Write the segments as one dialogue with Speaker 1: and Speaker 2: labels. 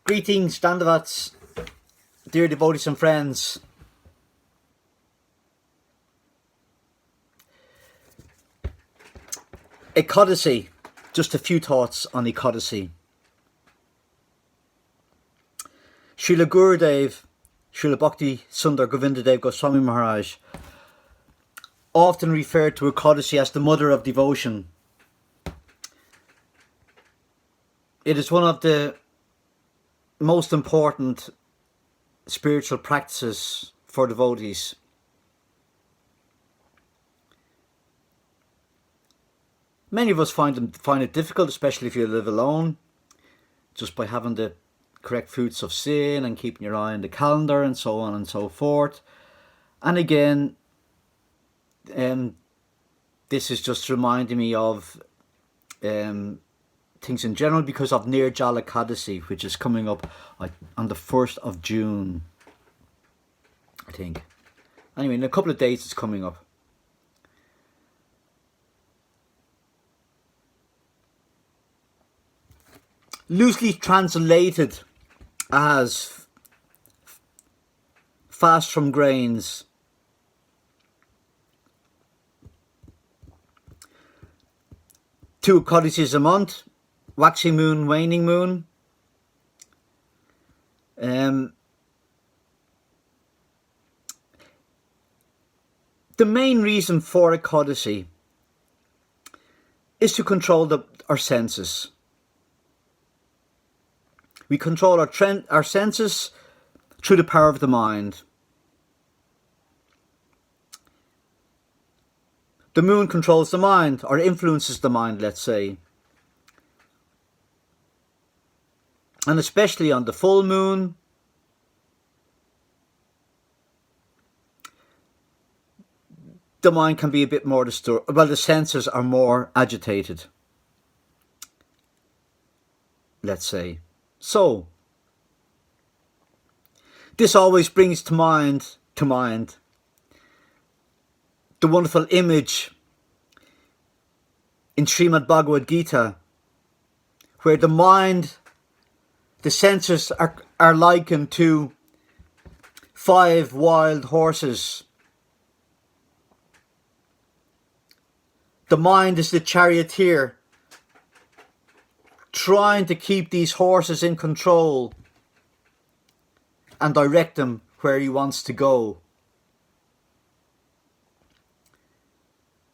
Speaker 1: Greetings, Dandavats, dear devotees and friends. Ekadasi, just a few thoughts on Ekadasi. Srila Gurudev, Srila Bhakti Sundar Govindadev Goswami Maharaj often referred to Ekadasi as the mother of devotion. It is one of the most important spiritual practices for devotees. Many of us find it difficult, especially if you live alone, just by having the correct fruits of sin and keeping your eye on the calendar and so on and so forth. And again, this is just reminding me of things in general because of Nirjala Ekadasi, which is coming up on the 1st of June, I think. Anyway, in a couple of days it's coming up. Loosely translated as fast from grains. Two Ekadasis a month, waxing moon, waning moon. The main reason for Ekadasi is to control our senses. We control our senses through the power of the mind. The moon controls the mind, or influences the mind, let's say. And especially on the full moon, the mind can be a bit more disturbed. Well, the senses are more agitated, let's say. So, this always brings to mind the wonderful image in Srimad Bhagavad Gita, where the mind, the senses are likened to 5 wild horses. The mind is the charioteer, trying to keep these horses in control and direct them where he wants to go.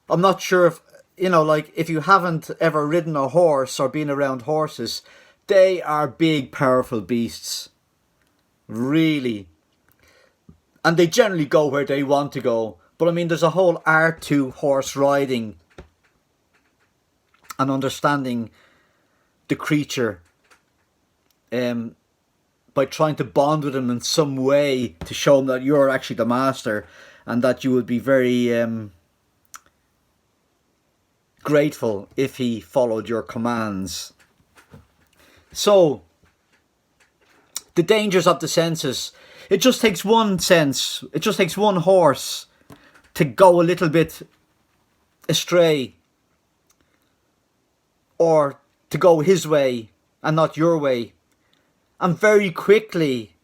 Speaker 1: I'm not sure if, if you haven't ever ridden a horse or been around horses, they are big, powerful beasts. Really. And they generally go where they want to go. But I mean, there's a whole art to horse riding and understanding the creature by trying to bond with him in some way to show him that you're actually the master and that you would be very grateful if he followed your commands. So, the dangers of the senses. It just takes one sense, it just takes one horse to go a little bit astray, or to go his way and not your way. And very quickly,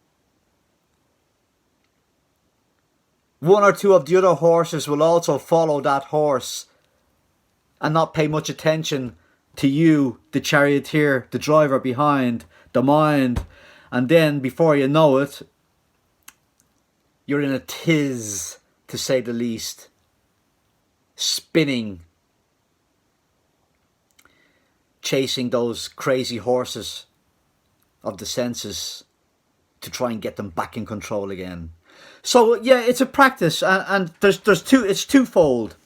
Speaker 1: one or two of the other horses will also follow that horse and not pay much attention to you, the charioteer, the driver behind, the mind. And then, before you know it, you're in a tiz, to say the least, spinning, chasing those crazy horses of the senses to try and get them back in control again. So yeah, it's a practice, and it's twofold.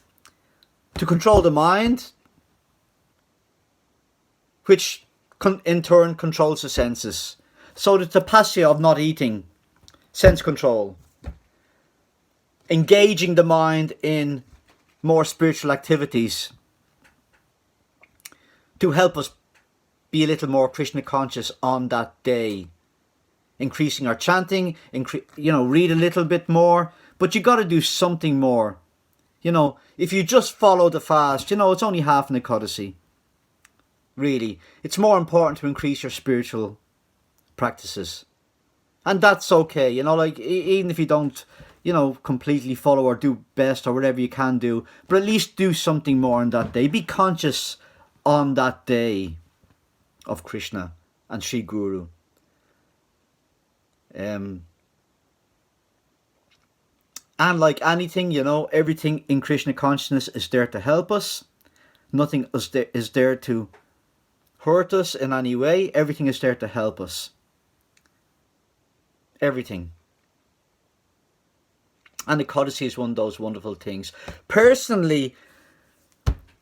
Speaker 1: To control the mind, which in turn controls the senses. So the tapasya of not eating, sense control. Engaging the mind in more spiritual activities to help us be a little more Krishna conscious on that day. Increasing our chanting, read a little bit more, but you got to do something more. If you just follow the fast, it's only half an Ekadasi. Really, it's more important to increase your spiritual practices. And that's okay, you know, like even if you don't, you know, completely follow or do best or whatever you can do, but at least do something more on that day. Be conscious on that day of Krishna and Sri Guru. And like anything, you know, everything in Krishna consciousness is there to help us. Nothing is there to hurt us in any way. Everything is there to help us. Everything. And Ekadasi is one of those wonderful things. Personally,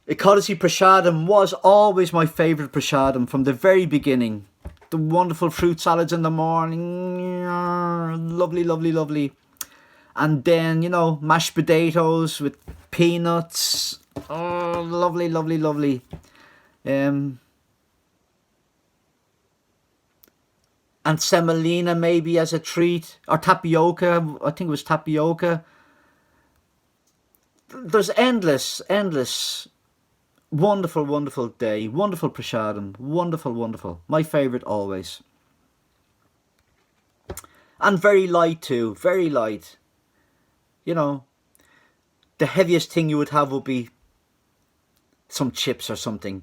Speaker 1: Ekadasi Prasadam was always my favourite Prasadam from the very beginning. The wonderful fruit salads in the morning. Lovely, lovely, lovely. And then, you know, mashed potatoes with peanuts. Oh, lovely, lovely, lovely. And semolina maybe as a treat, or tapioca. I think it was tapioca. There's endless wonderful, wonderful day, wonderful prasadam, wonderful, wonderful. My favourite always. And very light too, very light. You know, the heaviest thing you would have would be some chips or something,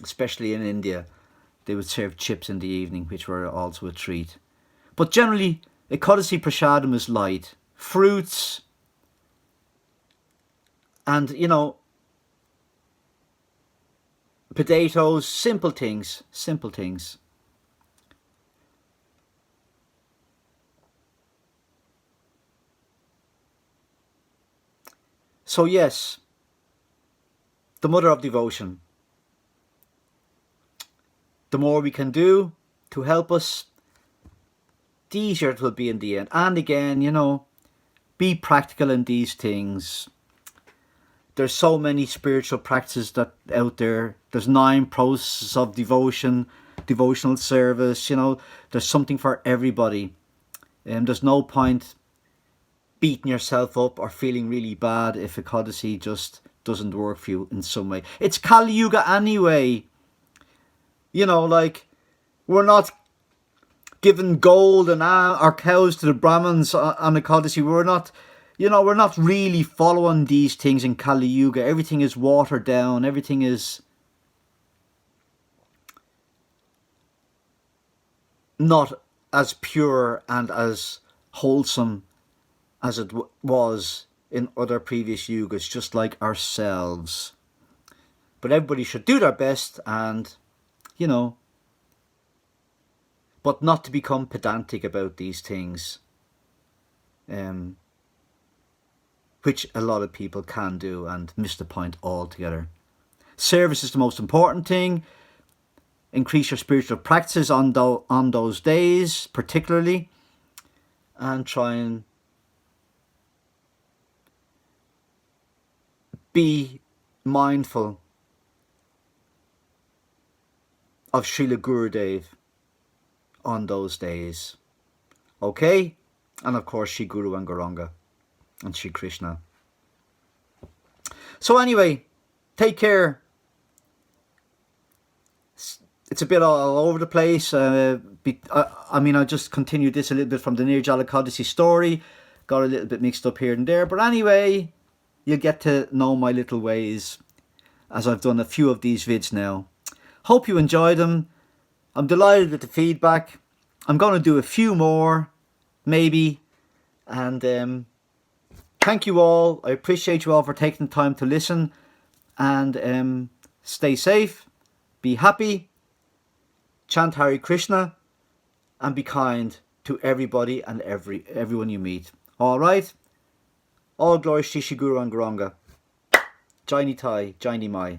Speaker 1: especially in India. They would serve chips in the evening, which were also a treat. But generally, Ekadasi Prasadam is light. Fruits and, you know, potatoes, simple things, simple things. So yes, the mother of devotion. The more we can do to help us, the easier it will be in the end. And again, you know, be practical in these things. There's so many spiritual practices that out there. There's 9 processes of devotion, devotional service, you know. There's something for everybody. There's no point beating yourself up or feeling really bad if Ekadasi just doesn't work for you in some way. It's Kali Yuga anyway. You know, like, we're not giving gold and our cows to the Brahmins on Ekadasi. We're not, you know, we're not really following these things in Kali Yuga. Everything is watered down. Everything is not as pure and as wholesome as it was in other previous yugas, just like ourselves. But everybody should do their best and, you know, but not to become pedantic about these things, which a lot of people can do and miss the point altogether. Service is the most important thing. Increase your spiritual practices on those days, particularly, and try and be mindful of Srila Gurudev on those days. Okay? And of course, Sri Guru and Gauranga and Sri Krishna. So anyway, take care. It's a bit all over the place. I mean, I just continued this a little bit from the Nirjala Ekadasi story. Got a little bit mixed up here and there. But anyway, you'll get to know my little ways as I've done a few of these vids now. Hope you enjoyed them. I'm delighted with the feedback. I'm going to do a few more, maybe. And thank you all. I appreciate you all for taking the time to listen. And stay safe. Be happy. Chant Hare Krishna. And be kind to everybody and everyone you meet. Alright? All glory Shri Guru and Gauranga. Jai Nitai, Jai Nimai.